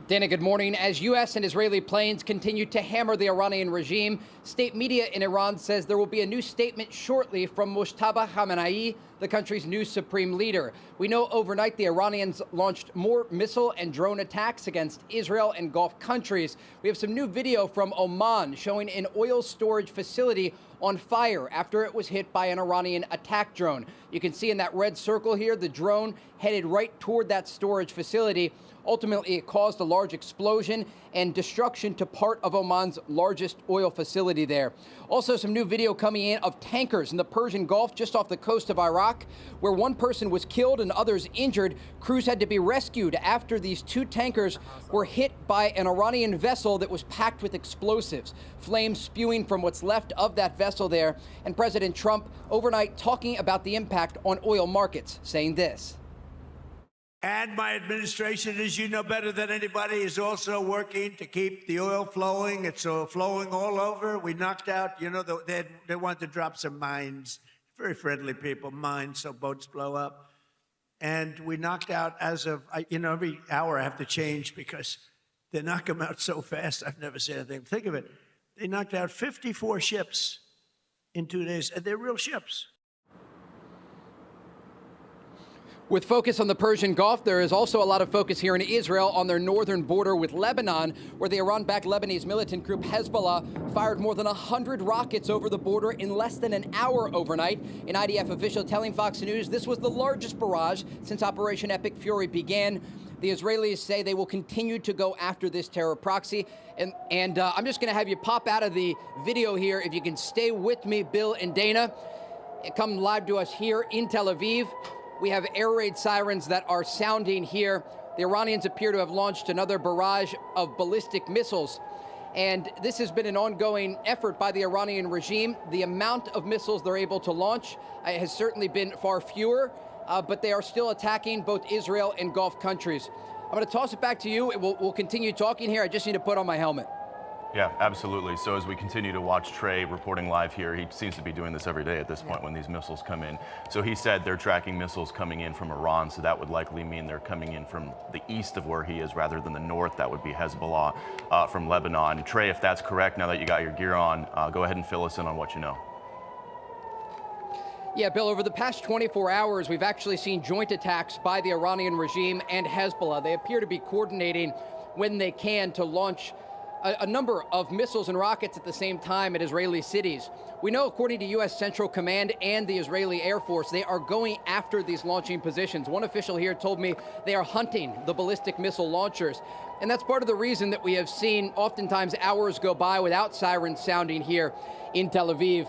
Dana, good morning. As U.S. and Israeli planes continue to hammer the Iranian regime, state media in Iran says there will be a new statement shortly from Mojtaba Khamenei, the country's new supreme leader. We know overnight the Iranians launched more missile and drone attacks against Israel and Gulf countries. We have some new video from Oman showing an oil storage facility on fire after it was hit by an Iranian attack drone. You can see in that red circle here, the drone headed right toward that storage facility. Ultimately, it caused a large explosion and destruction to part of Oman's largest oil facility there. Also, some new video coming in of tankers in the Persian Gulf just off the coast of Iraq, where one person was killed and others injured. Crews had to be rescued after these two tankers were hit by an Iranian vessel that was packed with explosives. Flames spewing from what's left of that vessel there. And President Trump overnight talking about the impact on oil markets, saying this. And my administration, as you know better than anybody, is also working to keep the oil flowing. It's flowing all over. We knocked out, they wanted to drop some mines, very friendly people, mines, so boats blow up. And we knocked out as of, every hour I have to change because they knock them out so fast. I've never seen anything. Think of it. They knocked out 54 ships in 2 days, and they're real ships. With focus on the Persian Gulf, there is also a lot of focus here in Israel on their northern border with Lebanon, where the Iran-backed Lebanese militant group Hezbollah fired more than 100 rockets over the border in less than an hour overnight. An IDF official telling Fox News this was the largest barrage since Operation Epic Fury began. The Israelis say they will continue to go after this terror proxy. And I'm just going to have you pop out of the video here. If you can stay with me, Bill and Dana. Come live to us here in Tel Aviv. We have air raid sirens that are sounding here. The Iranians appear to have launched another barrage of ballistic missiles. And this has been an ongoing effort by the Iranian regime. The amount of missiles they're able to launch has certainly been far fewer, but they are still attacking both Israel and Gulf countries. I'm going to toss it back to you. We'll continue talking here. I just need to put on my helmet. Yeah, absolutely. So as we continue to watch Trey reporting live here, he seems to be doing this every day at this point when these missiles come in. So he said they're tracking missiles coming in from Iran, so that would likely mean they're coming in from the east of where he is rather than the north. That would be Hezbollah from Lebanon. Trey, if that's correct, now that you got your gear on, go ahead and fill us in on what you know. Yeah, Bill, over the past 24 hours, we've actually seen joint attacks by the Iranian regime and Hezbollah. They appear to be coordinating when they can to launch a number of missiles and rockets at the same time at Israeli cities. We know, according to U.S. Central Command and the Israeli Air Force, they are going after these launching positions. One official here told me they are hunting the ballistic missile launchers. And that's part of the reason that we have seen oftentimes hours go by without sirens sounding here in Tel Aviv.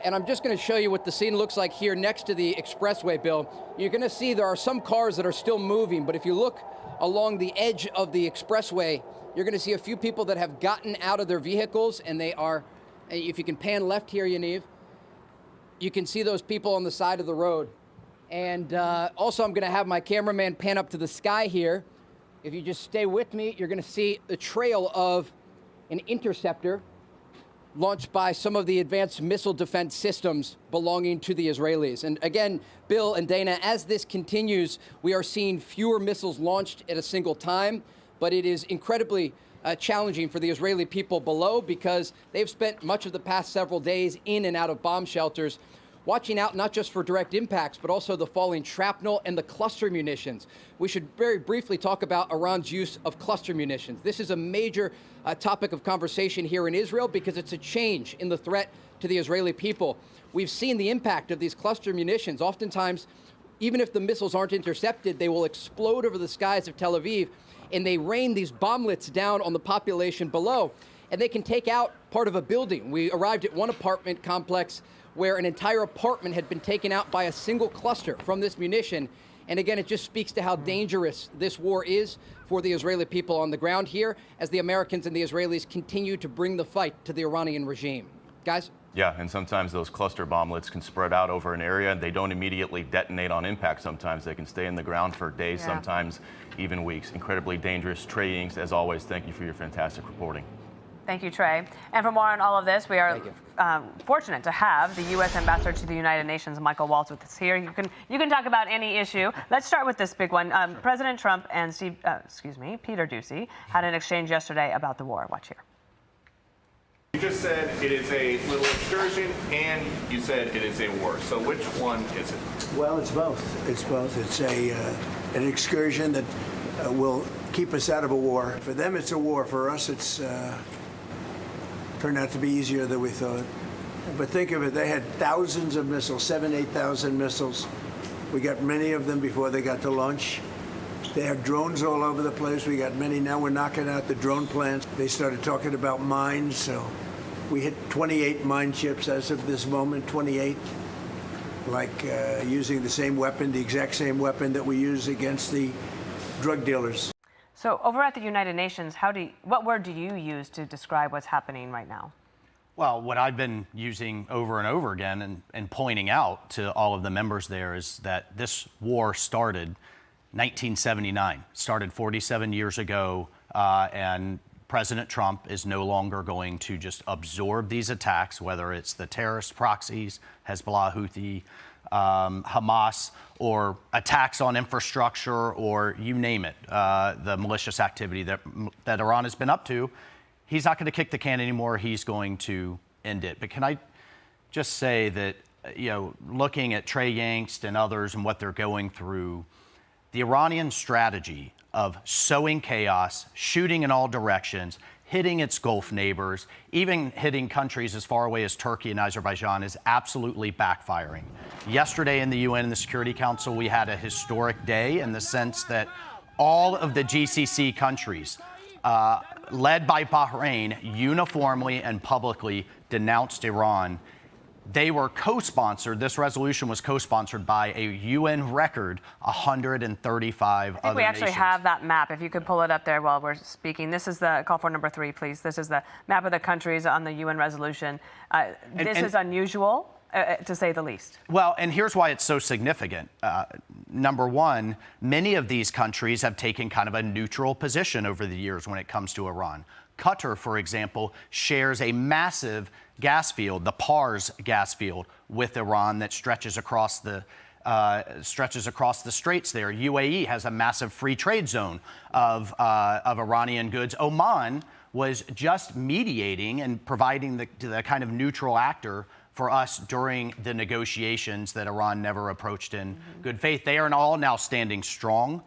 And I'm just going to show you what the scene looks like here next to the expressway, Bill. You're going to see there are some cars that are still moving, but if you look along the edge of the expressway, you're going to see a few people that have gotten out of their vehicles, and they are, if you can pan left here, Yaniv, you can see those people on the side of the road. And also, I'm going to have my cameraman pan up to the sky here. If you just stay with me, you're going to see the trail of an interceptor launched by some of the advanced missile defense systems belonging to the Israelis. And again, Bill and Dana, as this continues, we are seeing fewer missiles launched at a single time. But it is incredibly challenging for the Israeli people below because they've spent much of the past several days in and out of bomb shelters, watching out not just for direct impacts, but also the falling shrapnel and the cluster munitions. We should very briefly talk about Iran's use of cluster munitions. This is a major topic of conversation here in Israel because it's a change in the threat to the Israeli people. We've seen the impact of these cluster munitions. Oftentimes, even if the missiles aren't intercepted, they will explode over the skies of Tel Aviv, and they rain these bomblets down on the population below, and they can take out part of a building. We arrived at one apartment complex where an entire apartment had been taken out by a single cluster from this munition. And again, it just speaks to how dangerous this war is for the Israeli people on the ground here as the Americans and the Israelis continue to bring the fight to the Iranian regime. Guys? Yeah, and sometimes those cluster bomblets can spread out over an area and they don't immediately detonate on impact. Sometimes they can stay in the ground for days, sometimes even weeks. Incredibly dangerous. Trey Yingst, as always, thank you for your fantastic reporting. Thank you, Trey. And for more on all of this, we are fortunate to have the U.S. Ambassador to the United Nations, Michael Waltz, with us here. You can talk about any issue. Let's start with this big one. President Trump and Peter Doocy had an exchange yesterday about the war. Watch here. You just said it is a little excursion, and you said it is a war. So which one is it? Well, it's both. It's both. It's an excursion that will keep us out of a war. For them, it's a war. For us, it's turned out to be easier than we thought. But think of it, they had thousands of missiles, 7,000, 8,000 missiles. We got many of them before they got to launch. They have drones all over the place. We got many. Now we're knocking out the drone plants. They started talking about mines, so we hit 28 mine chips as of this moment, 28. Like using the same weapon, the exact same weapon that we use against the drug dealers. So over at the United Nations, what word do you use to describe what's happening right now? Well, what I've been using over and over again and pointing out to all of the members there is that this war started 1979, started 47 years ago, and President Trump is no longer going to just absorb these attacks, whether it's the terrorist proxies, Hezbollah, Houthi, Hamas, or attacks on infrastructure, or you name it, the malicious activity that Iran has been up to. He's not going to kick the can anymore. He's going to end it. But can I just say that, looking at Trey Yingst and others and what they're going through, the Iranian strategy of sowing chaos, shooting in all directions, hitting its Gulf neighbors, even hitting countries as far away as Turkey and Azerbaijan is absolutely backfiring. Yesterday in the UN and the Security Council, we had a historic day in the sense that all of the GCC countries, led by Bahrain, uniformly and publicly denounced Iran. They were co-sponsored. This resolution was co-sponsored by a UN record 135 other nations. I think we actually have that map. If you could pull it up there while we're speaking. This is the call for number 3, please. This is the map of the countries on the UN resolution. This is unusual, to say the least. Well, and here's why it's so significant. Number one, many of these countries have taken kind of a neutral position over the years when it comes to Iran. Qatar, for example, shares a massive gas field, the Pars gas field, with Iran that stretches across the straits there. UAE has a massive free trade zone of Iranian goods. Oman was just mediating and providing the kind of neutral actor for us during the negotiations that Iran never approached in good faith. They are all now standing strong.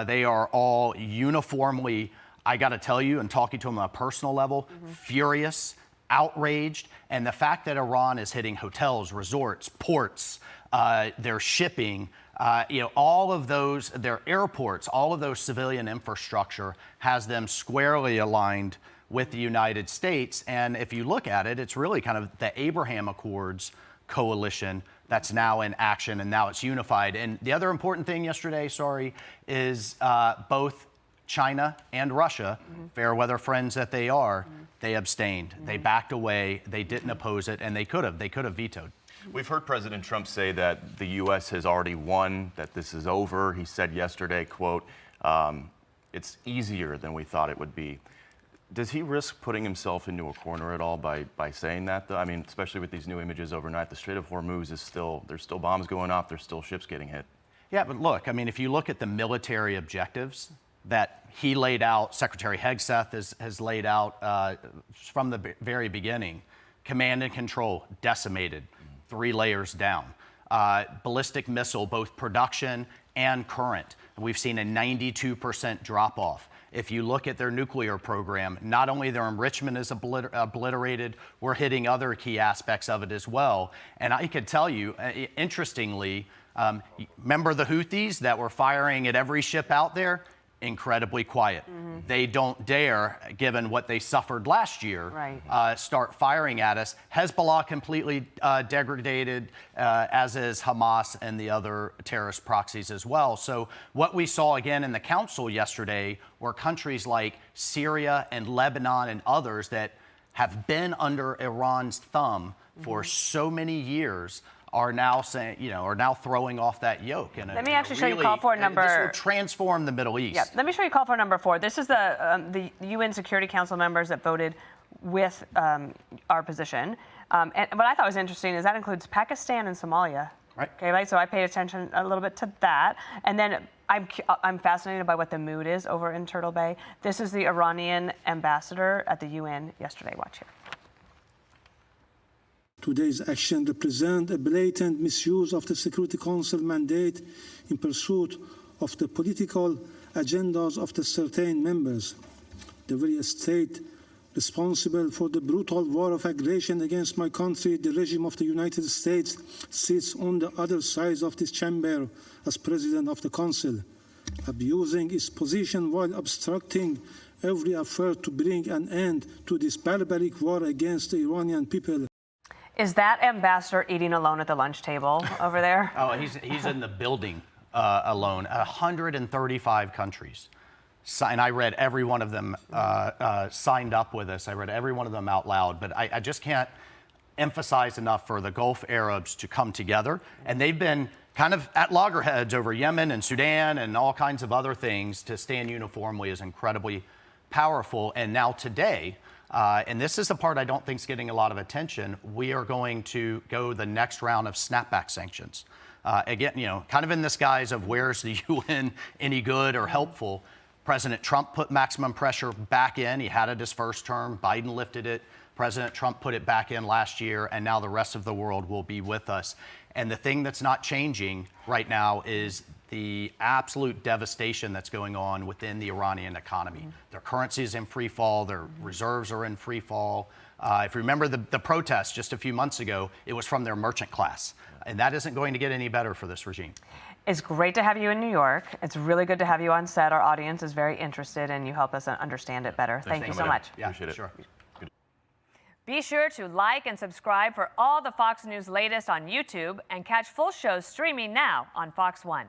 They are all uniformly, I got to tell you, and talking to them on a personal level, furious, outraged, and the fact that Iran is hitting hotels, resorts, ports, their shipping, all of those, their airports, all of those civilian infrastructure has them squarely aligned with the United States. And if you look at it, it's really kind of the Abraham Accords coalition that's now in action, and now it's unified. And the other important thing yesterday, is both China and Russia, fair weather friends that they are, they abstained. They backed away. They didn't oppose it, and they could have vetoed. We've heard President Trump say that the U.S. has already won, that this is over. He said yesterday, quote, it's easier than we thought it would be. Does he risk putting himself into a corner at all by saying that, though? I mean, especially with these new images overnight, the Strait of Hormuz is there's still bombs going off, there's still ships getting hit. Yeah, but look, I mean, if you look at the military objectives that he laid out, Secretary Hegseth has laid out from the very beginning, command and control decimated, 3 layers down. Ballistic missile, both production and current. We've seen a 92% drop off. If you look at their nuclear program, not only their enrichment is obliterated, we're hitting other key aspects of it as well. And I could tell you, interestingly, remember the Houthis that were firing at every ship out there? Incredibly quiet. They don't dare, given what they suffered last year, start firing at us. Hezbollah completely degraded, as is Hamas and the other terrorist proxies as well. So what we saw again in the council yesterday were countries like Syria and Lebanon and others that have been under Iran's thumb for so many years are now saying, are now throwing off that yoke. And let me actually show you call for number. This will transform the Middle East. Yeah, let me show you call for number 4. This is the UN Security Council members that voted with our position. And what I thought was interesting is that includes Pakistan and Somalia. Right. Okay, right. So I paid attention a little bit to that, and then I'm fascinated by what the mood is over in Turtle Bay. This is the Iranian ambassador at the UN yesterday. Watch here. Today's action represents a blatant misuse of the Security Council mandate in pursuit of the political agendas of the certain members. The very state responsible for the brutal war of aggression against my country, the regime of the United States, sits on the other side of this chamber as President of the Council, abusing its position while obstructing every effort to bring an end to this barbaric war against the Iranian people. Is that ambassador eating alone at the lunch table over there? Oh, he's in the building alone. 135 countries. And I read every one of them signed up with us. I read every one of them out loud. But I just can't emphasize enough for the Gulf Arabs to come together. And they've been kind of at loggerheads over Yemen and Sudan and all kinds of other things. To stand uniformly is incredibly powerful. And now today, and this is the part I don't think is getting a lot of attention, we are going to go the next round of snapback sanctions. Again, kind of in this guise of where's the UN any good or helpful. President Trump put maximum pressure back in. He had it his first term. Biden lifted it. President Trump put it back in last year, and now the rest of the world will be with us. And the thing that's not changing right now is the absolute devastation that's going on within the Iranian economy. Their currency is in free fall. Their reserves are in free fall. If you remember the protests just a few months ago, it was from their merchant class. And that isn't going to get any better for this regime. It's great to have you in New York. It's really good to have you on set. Our audience is very interested, and you help us understand it better. Thank you so much. Yeah, Appreciate it. sure. Be sure to like and subscribe for all the Fox News latest on YouTube, and catch full shows streaming now on Fox One.